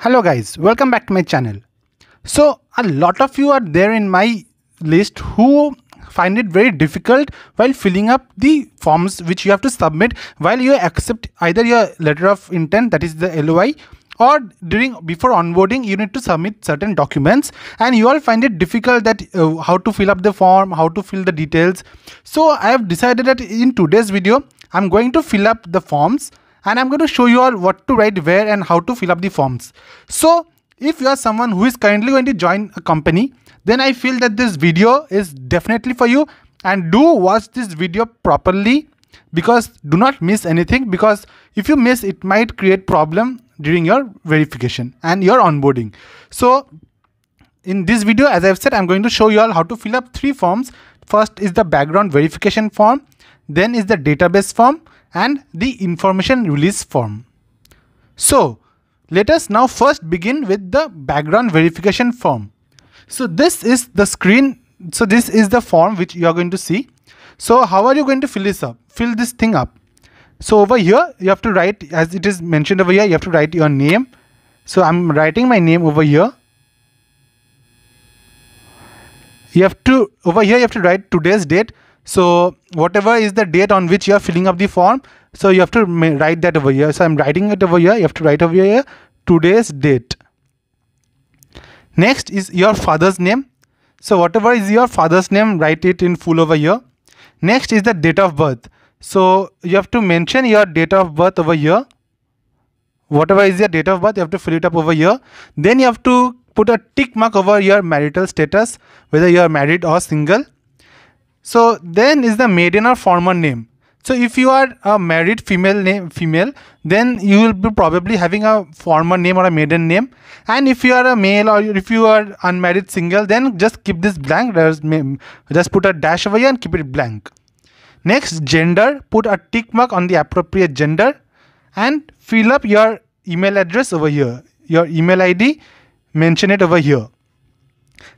Hello guys, welcome back to my channel. So a lot of you are there in my list who find it very difficult while filling up the forms which you have to submit while you accept either your letter of intent, that is the LOI, or before onboarding you need to submit certain documents, and you all find it difficult that how to fill up the form, how to fill the details. So I have decided that in today's video I'm going to fill up the forms and I'm going to show you all what to write where and how to fill up the forms. So if you are someone who is currently going to join a company, then I feel that this video is definitely for you, and do watch this video properly because do not miss anything, because if you miss it might create problem during your verification and your onboarding. So in this video, as I've said, I'm going to show you all how to fill up 3 forms. First is the background verification form, then is the database form, and the information release form. So let us now first begin with the background verification form. So this is the screen. So this is the form which you are going to see. So how are you going to fill this thing up? So over here you have to write, as it is mentioned over here, you have to write your name. So I'm writing my name over here. Over here you have to write today's date. So whatever is the date on which you are filling up the form, so you have to write that over here. So I'm writing it over here. You have to write over here today's date. Next is your father's name. So whatever is your father's name, write it in full over here. Next is the date of birth. So you have to mention your date of birth over here. Whatever is your date of birth, you have to fill it up over here. Then you have to put a tick mark over your marital status, whether you are married or single. So then is the maiden or former name. So if you are a married female, then you will be probably having a former name or a maiden name. And if you are a male or if you are unmarried single, then just keep this blank. Just put a dash over here and keep it blank. Next, gender, put a tick mark on the appropriate gender and fill up your email address over here. Your email ID, mention it over here.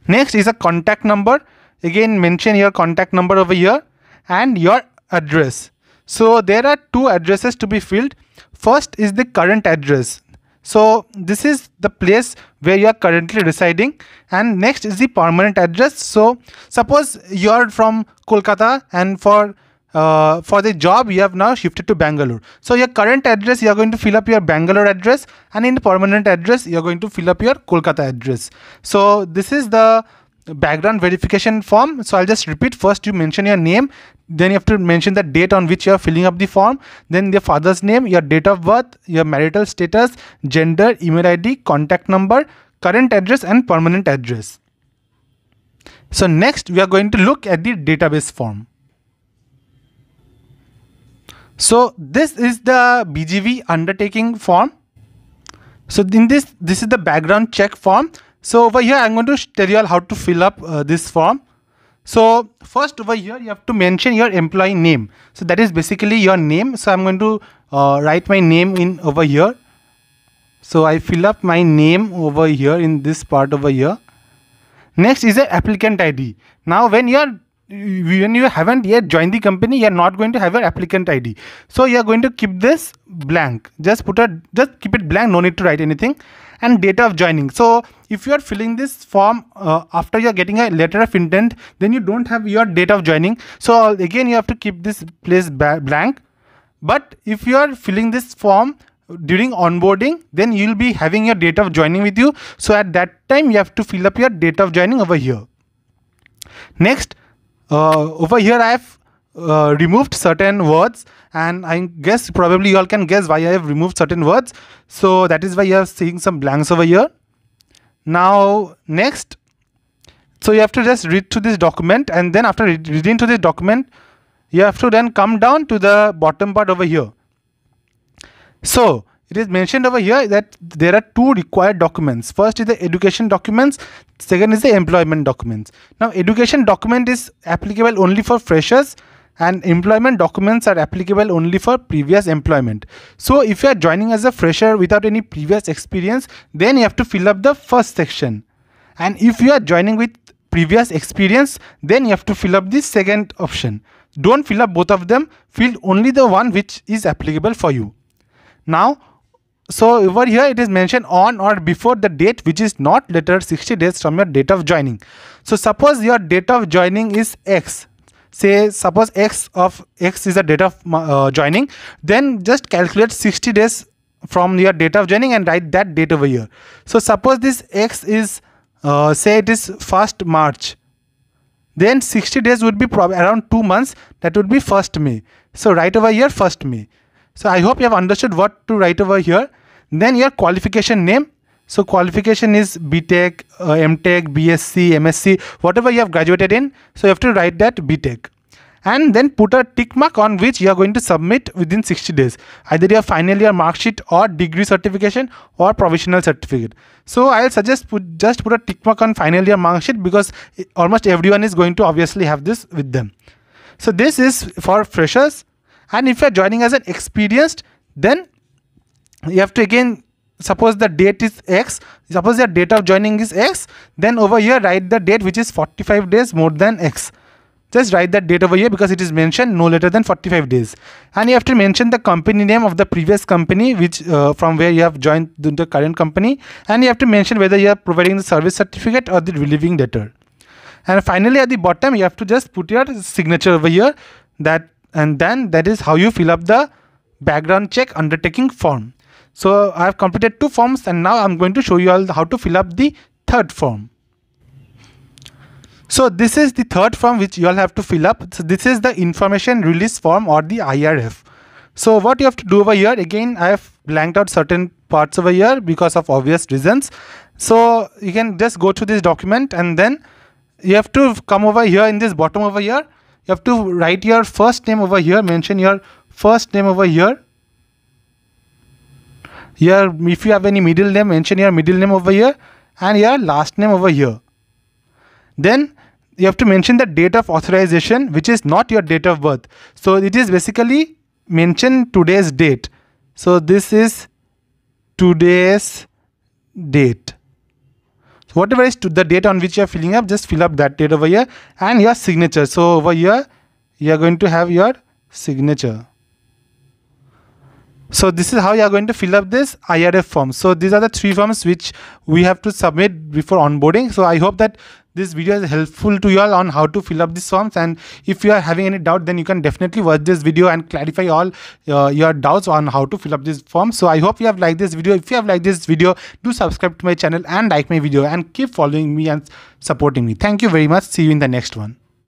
Next is a contact number. Again, mention your contact number over here and your address. So there are 2 addresses to be filled. First is the current address. So this is the place where you are currently residing, and next is the permanent address. So suppose you are from Kolkata and for the job you have now shifted to Bangalore. So your current address, you are going to fill up your Bangalore address, and in the permanent address you are going to fill up your Kolkata address. So this is the background verification form. So I'll just repeat. First you mention your name, then you have to mention the date on which you are filling up the form, then your father's name, your date of birth, your marital status, gender, email ID, contact number, current address and permanent address. So next we are going to look at the database form. So this is the BGV undertaking form. So in this is the background check form. So over here I'm going to tell you all how to fill up this form. So first over here you have to mention your employee name. So that is basically your name. So I'm going to write my name in over here. So I fill up my name over here in this part over here. Next is the applicant ID. Now when you haven't yet joined the company, you are not going to have your applicant ID. So you are going to keep this blank. Just keep it blank, no need to write anything. And date of joining. So if you are filling this form after you are getting a letter of intent, then you don't have your date of joining. So again you have to keep this place blank. But if you are filling this form during onboarding, then you will be having your date of joining with you. So at that time you have to fill up your date of joining over here. Next, over here I have removed certain words, and I guess probably you all can guess why I have removed certain words. So that is why you are seeing some blanks over here. Now next, so you have to just read through this document, and then after reading through this document you have to then come down to the bottom part over here. So it is mentioned over here that there are 2 required documents. First is the education documents, second is the employment documents. Now education document is applicable only for freshers, and employment documents are applicable only for previous employment. So if you are joining as a fresher without any previous experience, then you have to fill up the first section. And if you are joining with previous experience, then you have to fill up the second option. Don't fill up both of them, fill only the one which is applicable for you. Now So over here it is mentioned on or before the date which is not later 60 days from your date of joining. So suppose your date of joining is X. Say suppose X is the date of joining, then just calculate 60 days from your date of joining and write that date over here. So suppose this X is say it is 1st March, then 60 days would be probably around 2 months, that would be 1st May. So write over here 1st May. So I hope you have understood what to write over here. Then your qualification name. So qualification is BTech, MTech, BSc, MSc, whatever you have graduated in. So you have to write that BTech. And then put a tick mark on which you are going to submit within 60 days. Either your final year mark sheet or degree certification or provisional certificate. So I'll suggest just put a tick mark on final year mark sheet, because almost everyone is going to obviously have this with them. So this is for freshers. And if you are joining as an experienced, then you have to again, suppose the date is X, suppose your date of joining is X, then over here write the date which is 45 days more than X. Just write that date over here because it is mentioned no later than 45 days. And you have to mention the company name of the previous company which from where you have joined the current company, and you have to mention whether you are providing the service certificate or the relieving letter. And finally at the bottom you have to just put your signature over here, and then that is how you fill up the background check undertaking form. So I have completed 2 forms, and now I'm going to show you all how to fill up the 3rd form. So this is the 3rd form which you all have to fill up. So this is the information release form or the IRF. So what you have to do over here, again I have blanked out certain parts over here because of obvious reasons. So you can just go to this document, and then you have to come over here in this bottom over here. You have to write your first name over here, mention your first name over here. Here, if you have any middle name, mention your middle name over here, and your last name over here. Then you have to mention the date of authorization, which is not your date of birth. So it is basically mention today's date. So this is today's date. So whatever is to the date on which you are filling up, just fill up that date over here, and your signature. So over here you are going to have your signature. So this is how you are going to fill up this IRF form. So these are the 3 forms which we have to submit before onboarding. So I hope that this video is helpful to you all on how to fill up these forms, and if you are having any doubt, then you can definitely watch this video and clarify all your doubts on how to fill up this form. So I hope you have liked this video. If you have liked this video, do subscribe to my channel and like my video, and keep following me and supporting me. Thank you very much. See you in the next one.